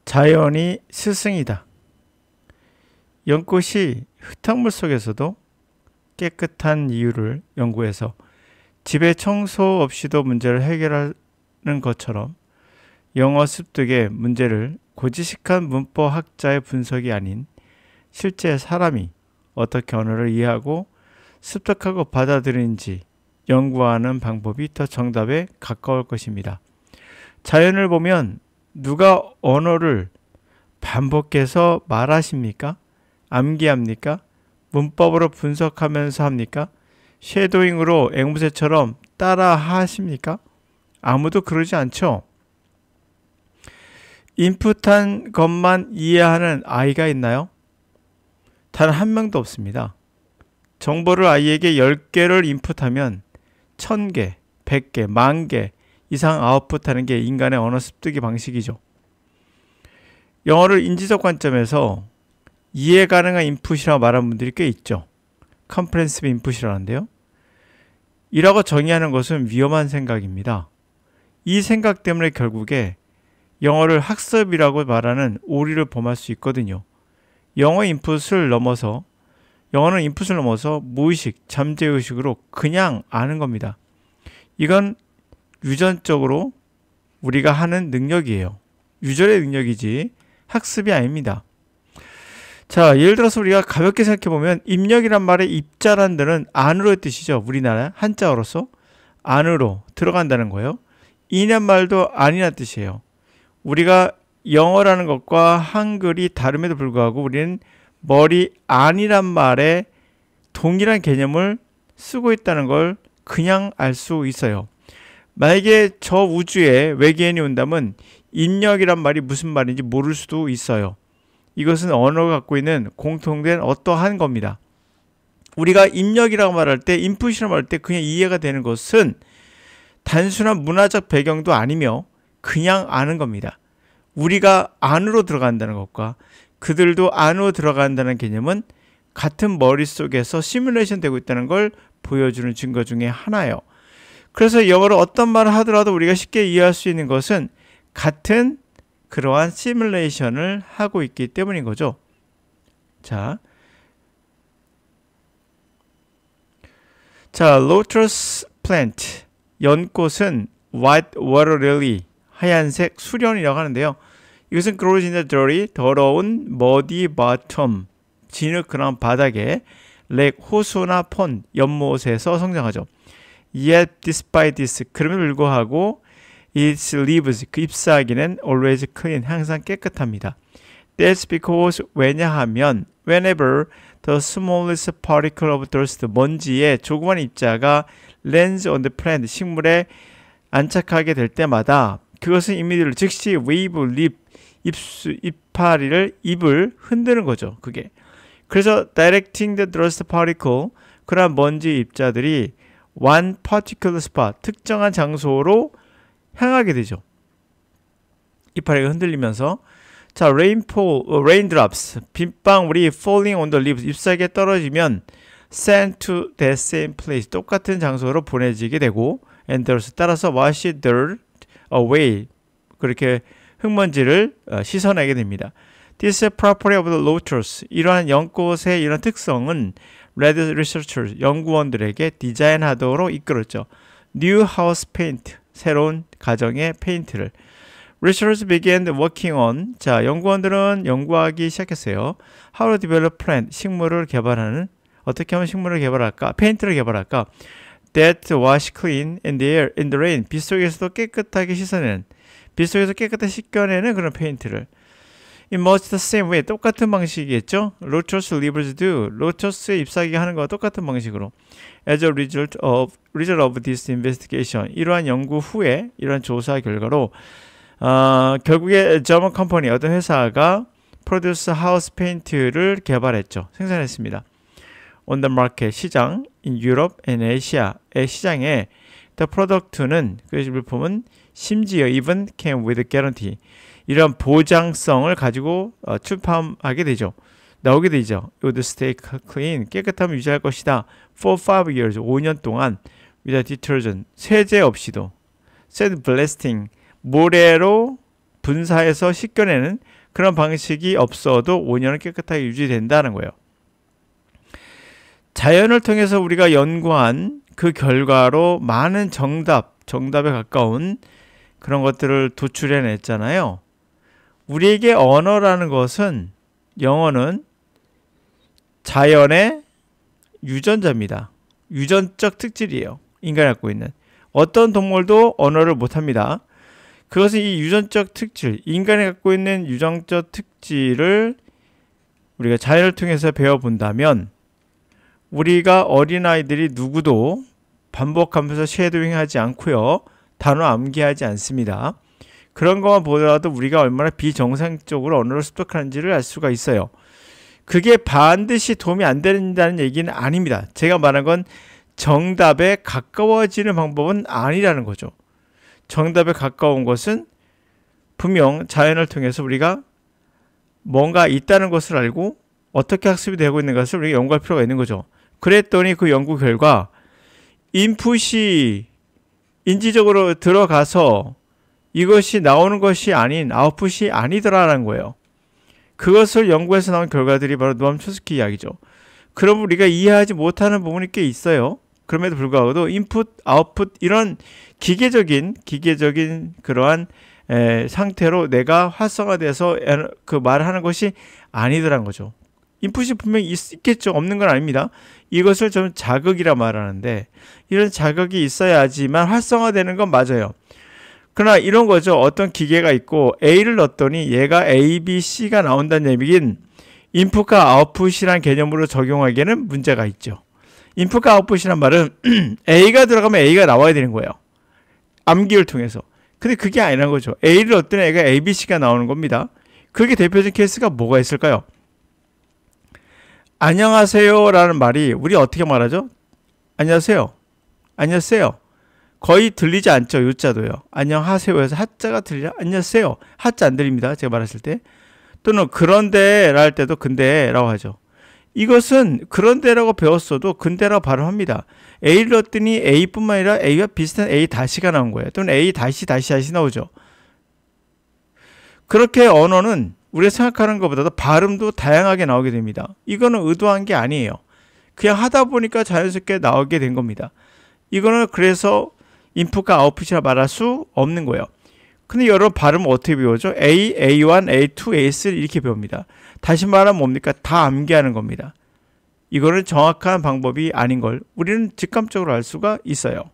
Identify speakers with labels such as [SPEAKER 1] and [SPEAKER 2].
[SPEAKER 1] 자연이 스승이다. 연꽃이 흙탕물 속에서도 깨끗한 이유를 연구해서 집에 청소 없이도 문제를 해결하는 것처럼 영어 습득의 문제를 고지식한 문법학자의 분석이 아닌 실제 사람이 어떻게 언어를 이해하고 습득하고 받아들이는지 연구하는 방법이 더 정답에 가까울 것입니다. 자연을 보면 누가 언어를 반복해서 말하십니까? 암기합니까? 문법으로 분석하면서 합니까? 쉐도잉으로 앵무새처럼 따라 하십니까? 아무도 그러지 않죠. 인풋한 것만 이해하는 아이가 있나요? 단 한 명도 없습니다. 정보를 아이에게 10개를 인풋하면 1000개, 100개, 10,000개 이상 아웃풋하는 게 인간의 언어 습득의 방식이죠. 영어를 인지적 관점에서 이해 가능한 인풋이라고 말하는 분들이 꽤 있죠. 컴프레hensive 인풋이라는데요. 이라고 정의하는 것은 위험한 생각입니다. 이 생각 때문에 결국에 영어를 학습이라고 말하는 오류를 범할 수 있거든요. 영어는 인풋을 넘어서 무의식, 잠재의식으로 그냥 아는 겁니다. 이건 유전적으로 우리가 하는 능력이에요. 유전의 능력이지 학습이 아닙니다. 자, 예를 들어서 우리가 가볍게 생각해보면 입력이란 말의 입자란 데는 안으로의 뜻이죠. 우리나라 한자어로서 안으로 들어간다는 거예요. 이란 말도 안이란 뜻이에요. 우리가 영어라는 것과 한글이 다름에도 불구하고 우리는 머리 안이란 말에 동일한 개념을 쓰고 있다는 걸 그냥 알 수 있어요. 만약에 저 우주에 외계인이 온다면 입력이란 말이 무슨 말인지 모를 수도 있어요. 이것은 언어가 갖고 있는 공통된 어떠한 겁니다. 우리가 입력이라고 말할 때, 인풋이라고 말할 때 그냥 이해가 되는 것은 단순한 문화적 배경도 아니며 그냥 아는 겁니다. 우리가 안으로 들어간다는 것과 그들도 안으로 들어간다는 개념은 같은 머릿속에서 시뮬레이션 되고 있다는 걸 보여주는 증거 중에 하나예요. 그래서 영어로 어떤 말을 하더라도 우리가 쉽게 이해할 수 있는 것은 같은 그러한 시뮬레이션을 하고 있기 때문인 거죠. 자, lotus plant, 연꽃은 white water lily, 하얀색 수련이라고 하는데요. 이것은 grows in the dirty, 더러운 muddy bottom, 진흙그런 바닥에 lake, 호수나 폰, 연못에서 성장하죠. Yet despite this, 그럼에도 불구하고 its leaves, 그 잎사귀는 always clean, 항상 깨끗합니다. That's because, 왜냐하면 whenever the smallest particle of dust, 먼지의 조그만 입자가 lands on the plant, 식물에 안착하게 될 때마다 그것은 immediately, 즉시 wave, lip, 잎을 흔드는 거죠. 그게. 그래서 directing the dust particle, 그러한 먼지 입자들이 one particular spot, 특정한 장소로 향하게 되죠. 이파리가 흔들리면서. 자, raindrops, 빗방울이 falling on the leaves, 잎사귀에 떨어지면 sent to that same place, 똑같은 장소로 보내지게 되고, and thus 따라서 wash dirt away, 그렇게 흙먼지를 씻어내게 됩니다. This property of the lotus, 이러한 연꽃의 이런 특성은 Red researchers, 연구원들에게 디자인하도록 이끌었죠. New house paint, 새로운 가정의 페인트를. Researchers began working on, 자, 연구원들은 연구하기 시작했어요. How to develop plant, 식물을 개발하는, 어떻게 하면 식물을 개발할까? 페인트를 개발할까? That wash clean in the air, in the rain, 빗 속에서도 깨끗하게 씻어내는, 빗 속에서 깨끗하게 씻겨내는 그런 페인트를. In much the same way, 똑같은 방식이겠죠? Lotus leaves do, 로터스의 잎사귀가 하는 것과 똑같은 방식으로. As a result of this investigation, 이러한 연구 후에, 이러한 조사 결과로 결국에 German company, 어떤 회사가 produce house paint를 개발했죠. 생산했습니다. On the market, 시장, in Europe and Asia의 시장에 the product는, 그 물품은 심지어 even came with a guarantee, 이런 보장성을 가지고 출판하게 되죠. 나오게 되죠. Would stay clean, 깨끗함을 유지할 것이다. For 5 years, 5년 동안 without detergent, 세제 없이도. Said blasting, 모래로 분사해서 씻겨내는 그런 방식이 없어도 5년은 깨끗하게 유지된다는 거예요. 자연을 통해서 우리가 연구한 그 결과로 많은 정답에 가까운 그런 것들을 도출해냈잖아요. 우리에게 언어라는 것은, 영어는 자연의 유전자입니다. 유전적 특질이에요. 인간이 갖고 있는. 어떤 동물도 언어를 못합니다. 그것은 이 유전적 특질, 인간이 갖고 있는 유전적 특질을 우리가 자연을 통해서 배워본다면 우리가 어린아이들이 누구도 반복하면서 쉐도잉하지 않고요. 단어 암기하지 않습니다. 그런 것만 보더라도 우리가 얼마나 비정상적으로 언어를 습득하는지를 알 수가 있어요. 그게 반드시 도움이 안 된다는 얘기는 아닙니다. 제가 말한 건 정답에 가까워지는 방법은 아니라는 거죠. 정답에 가까운 것은 분명 자연을 통해서 우리가 뭔가 있다는 것을 알고 어떻게 학습이 되고 있는 것을 우리가 연구할 필요가 있는 거죠. 그랬더니 그 연구 결과 인풋이 인지적으로 들어가서 이것이 나오는 것이 아닌 아웃풋이 아니더라라는 거예요. 그것을 연구해서 나온 결과들이 바로 노암 촘스키 이야기죠. 그럼 우리가 이해하지 못하는 부분이 꽤 있어요. 그럼에도 불구하고 인풋, 아웃풋 이런 기계적인 그러한 상태로 내가 활성화돼서 그 말하는 것이 아니더란 거죠. 인풋이 분명히 있겠죠. 없는 건 아닙니다. 이것을 좀 자극이라 말하는데 이런 자극이 있어야지만 활성화되는 건 맞아요. 그러나 이런 거죠. 어떤 기계가 있고 A를 넣었더니 얘가 A, B, C가 나온다는 얘기긴 인풋과 아웃풋이란 개념으로 적용하기에는 문제가 있죠. 인풋과 아웃풋이란 말은 A가 들어가면 A가 나와야 되는 거예요. 암기를 통해서. 근데 그게 아니란 거죠. A를 넣었더니 애가 A, B, C가 나오는 겁니다. 그게 대표적인 케이스가 뭐가 있을까요? 안녕하세요 라는 말이 우리 어떻게 말하죠? 안녕하세요. 안녕하세요. 거의 들리지 않죠. 요자도요. 안녕하세요에서 하자가 들리죠. 안녕하세요. 하자 안 들립니다. 제가 말했을 때. 또는 그런데라 할 때도 근데라고 하죠. 이것은 그런데라고 배웠어도 근데라고 발음합니다. A를 넣었더니 A뿐만 아니라 A와 비슷한 A 다시가 나온 거예요. 또는 A 다시 나오죠. 그렇게 언어는 우리가 생각하는 것보다도 발음도 다양하게 나오게 됩니다. 이거는 의도한 게 아니에요. 그냥 하다 보니까 자연스럽게 나오게 된 겁니다. 이거는 그래서 인풋과 아웃풋이라 말할 수 없는 거예요. 근데 여러분 발음은 어떻게 배우죠? A, A1, A2, A3 이렇게 배웁니다. 다시 말하면 뭡니까? 다 암기하는 겁니다. 이거는 정확한 방법이 아닌 걸 우리는 직감적으로 알 수가 있어요.